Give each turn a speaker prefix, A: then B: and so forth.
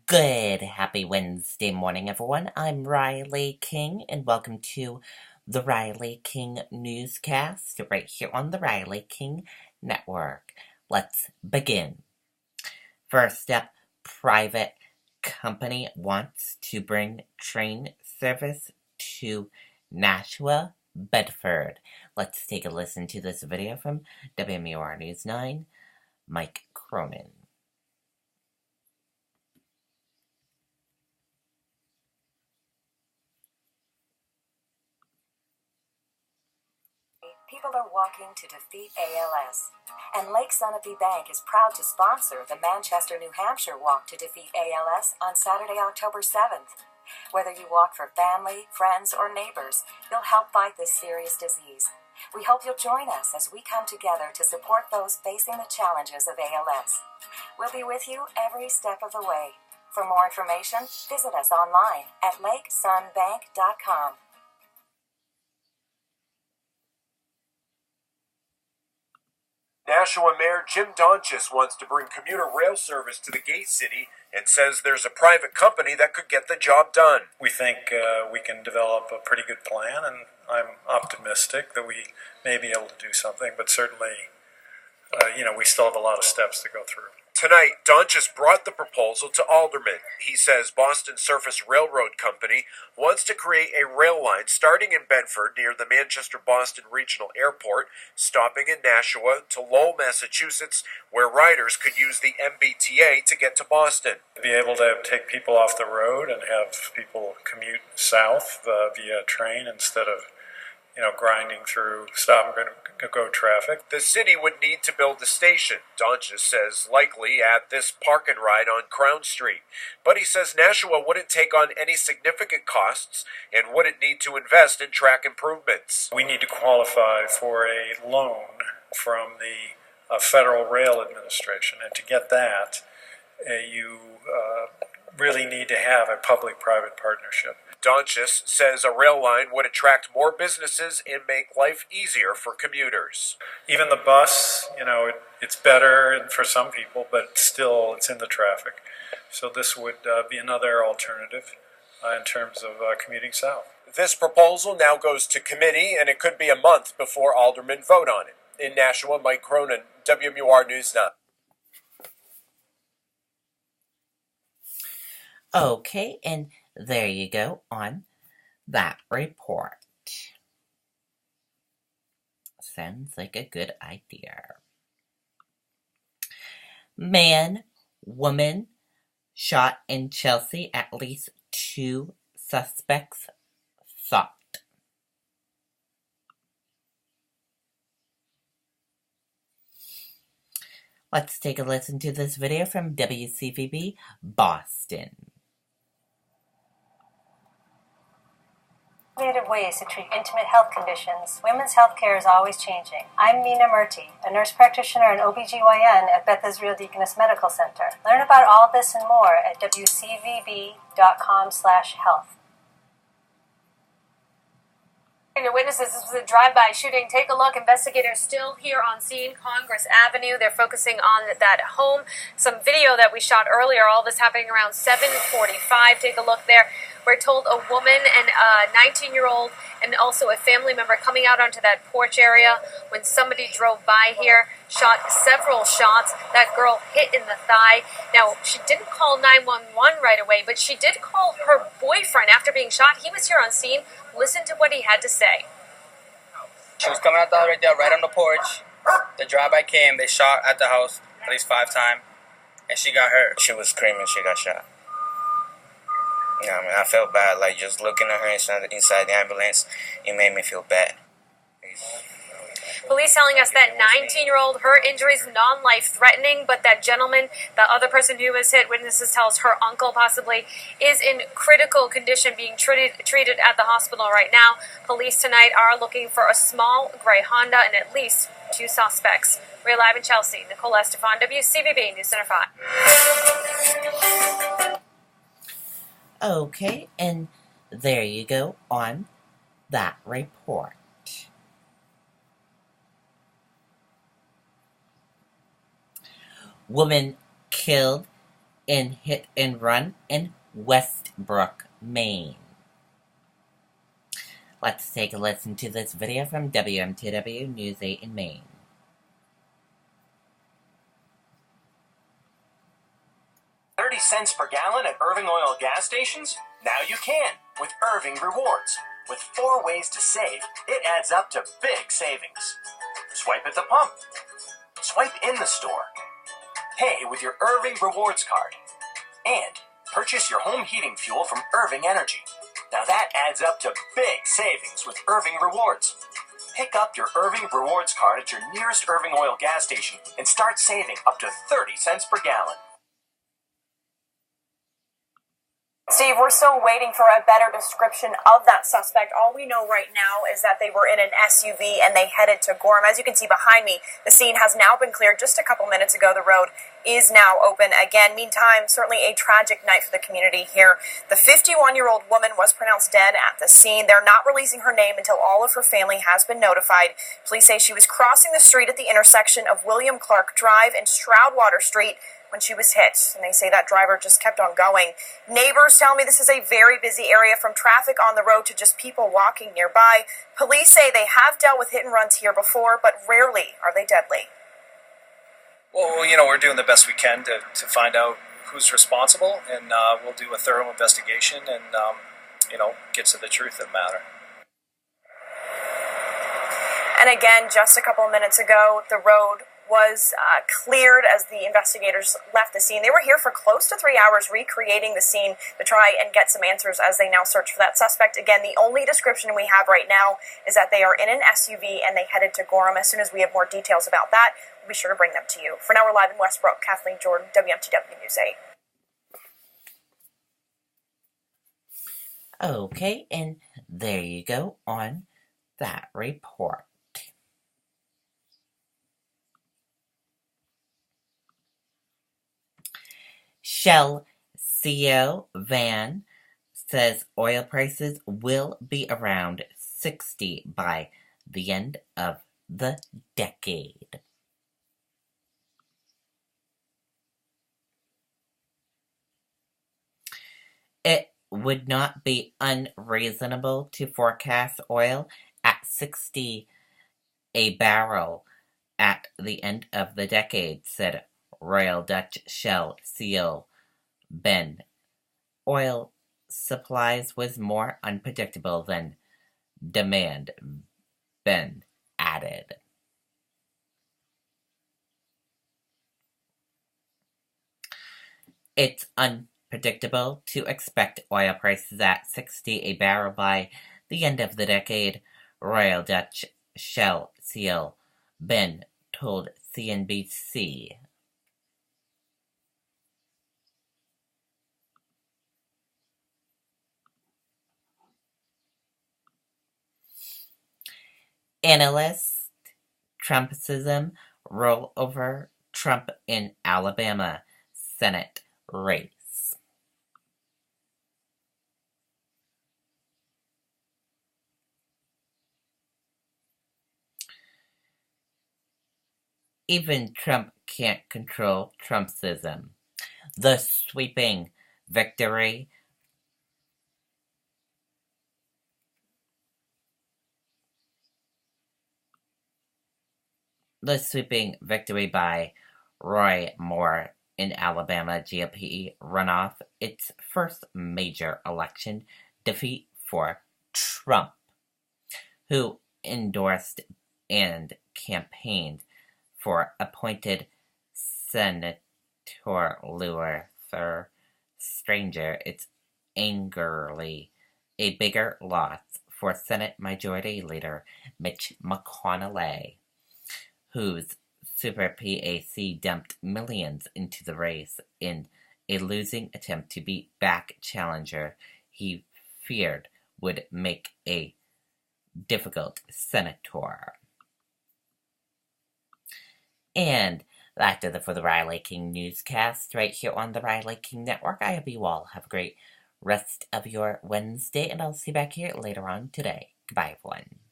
A: Good, happy Wednesday morning, everyone. I'm Riley King, and welcome to the Riley King Newscast right here on the Riley King Network. Let's begin. First up, private company wants to bring train service to Nashua, Bedford. Let's take a listen to this video from WMUR News 9, Mike Cronin.
B: People are walking to defeat ALS. And Lake Sunapee Bank is proud to sponsor the Manchester, New Hampshire Walk to Defeat ALS on Saturday, October 7th. Whether you walk for family, friends, or neighbors, you'll help fight this serious disease. We hope you'll join us as we come together to support those facing the challenges of ALS. We'll be with you every step of the way. For more information, visit us online at lakesunbank.com.
C: Nashua Mayor Jim Donchis wants to bring commuter rail service to the Gate City and says there's a private company that could get the job done.
D: We think we can develop a pretty good plan, and I'm optimistic that we may be able to do something, but certainly, we still have a lot of steps to go through.
C: Tonight, Donchis brought the proposal to aldermen. He says Boston Surface Railroad Company wants to create a rail line starting in Bedford near the Manchester-Boston Regional Airport, stopping in Nashua to Lowell, Massachusetts, where riders could use the MBTA to get to Boston.
D: Be able to take people off the road and have people commute south via train instead of grinding through stop-and-go traffic.
C: The city would need to build a station, Donchis says, likely at this park and ride on Crown Street. But he says Nashua wouldn't take on any significant costs and wouldn't need to invest in track improvements.
D: We need to qualify for a loan from the Federal Rail Administration, and to get that, you really need to have a public-private partnership.
C: Donchis says a rail line would attract more businesses and make life easier for commuters.
D: Even the bus, it's better for some people, but still it's in the traffic. So this would be another alternative in terms of commuting south.
C: This proposal now goes to committee, and it could be a month before aldermen vote on it. In Nashua, Mike Cronin, WMUR News 9.
A: Okay, and there you go on that report. Sounds like a good idea. Man, woman shot in Chelsea, at least 2 suspects sought. Let's take a listen to this video from WCVB Boston.
E: Innovative ways to treat intimate health conditions, women's health care is always changing. I'm Mina Murti, a nurse practitioner and OBGYN at Beth Israel Deaconess Medical Center. Learn about all this and more at wcvb.com/health.
F: Your witnesses, this was a drive-by shooting. Take a look. Investigators still here on scene, Congress Avenue. They're focusing on that home. Some video that we shot earlier, all this happening around 7:45. Take a look there. We're told a woman and a 19-year-old and also a family member coming out onto that porch area when somebody drove by here, shot several shots. That girl hit in the thigh. Now, she didn't call 911 right away, but she did call her boyfriend after being shot. He was here on scene. Listen to what he had to say.
G: She was coming out the house right there, right on the porch. The drive-by came. They shot at the house at least 5 times, and she got hurt. She was screaming. She got shot. I felt bad. Like, just looking at her inside the ambulance, it made me feel bad.
F: Police telling us that 19-year-old, her injuries non-life-threatening, but that gentleman, the other person who was hit, witnesses tells her uncle possibly, is in critical condition, being treated at the hospital right now. Police tonight are looking for a small gray Honda and at least 2 suspects. We're live in Chelsea. Nicole Estefan, WCVB News Center 5.
A: Okay, and there you go on that report. Woman killed in hit and run in Westbrook, Maine. Let's take a listen to this video from WMTW News 8 in Maine.
H: $0.30 per gallon at Irving Oil gas stations? Now you can with Irving Rewards. With 4 ways to save, it adds up to big savings. Swipe at the pump. Swipe in the store. Pay with your Irving Rewards card. And purchase your home heating fuel from Irving Energy. Now that adds up to big savings with Irving Rewards. Pick up your Irving Rewards card at your nearest Irving Oil gas station and start saving up to 30 cents per gallon.
I: Steve, we're still waiting for a better description of that suspect. All we know right now is that they were in an SUV and they headed to Gorham. As you can see behind me, the scene has now been cleared just a couple minutes ago. The road is now open again. Meantime, certainly a tragic night for the community here. The 51-year-old woman was pronounced dead at the scene. They're not releasing her name until all of her family has been notified. Police say she was crossing the street at the intersection of William Clark Drive and Stroudwater Street when she was hit, and they say that driver just kept on going. Neighbors tell me this is a very busy area, from traffic on the road to just people walking nearby. Police say they have dealt with hit and runs here before, but rarely are they deadly.
J: Well, we're doing the best we can to find out who's responsible, and we'll do a thorough investigation and, get to the truth of the matter.
I: And again, just a couple of minutes ago, the road was cleared as the investigators left the scene. They were here for close to 3 hours recreating the scene to try and get some answers as they now search for that suspect. Again, the only description we have right now is that they are in an SUV and they headed to Gorham. As soon as we have more details about that, we'll be sure to bring them to you. For now, we're live in Westbrook. Kathleen Jordan, WMTW News
A: 8. Okay, and there you go on that report. Shell CEO Van says oil prices will be around $60 by the end of the decade. It would not be unreasonable to forecast oil at $60 a barrel at the end of the decade, said Royal Dutch Shell CEO Ben. Oil supplies was more unpredictable than demand, Ben added. It's unpredictable to expect oil prices at $60 a barrel by the end of the decade, Royal Dutch Shell CEO Ben told CNBC. Analysts, Trumpism roll over Trump in Alabama Senate race. Even Trump can't control Trumpism. The sweeping victory by Roy Moore in Alabama GOP runoff, its first major election defeat for Trump, who endorsed and campaigned for appointed Senator Luther Stranger. It's angrily a bigger loss for Senate Majority Leader Mitch McConnell, whose Super PAC dumped millions into the race in a losing attempt to beat back challenger he feared would make a difficult senator. And that does it for the Riley King Newscast right here on the Riley King Network. I hope you all have a great rest of your Wednesday, and I'll see you back here later on today. Goodbye, everyone.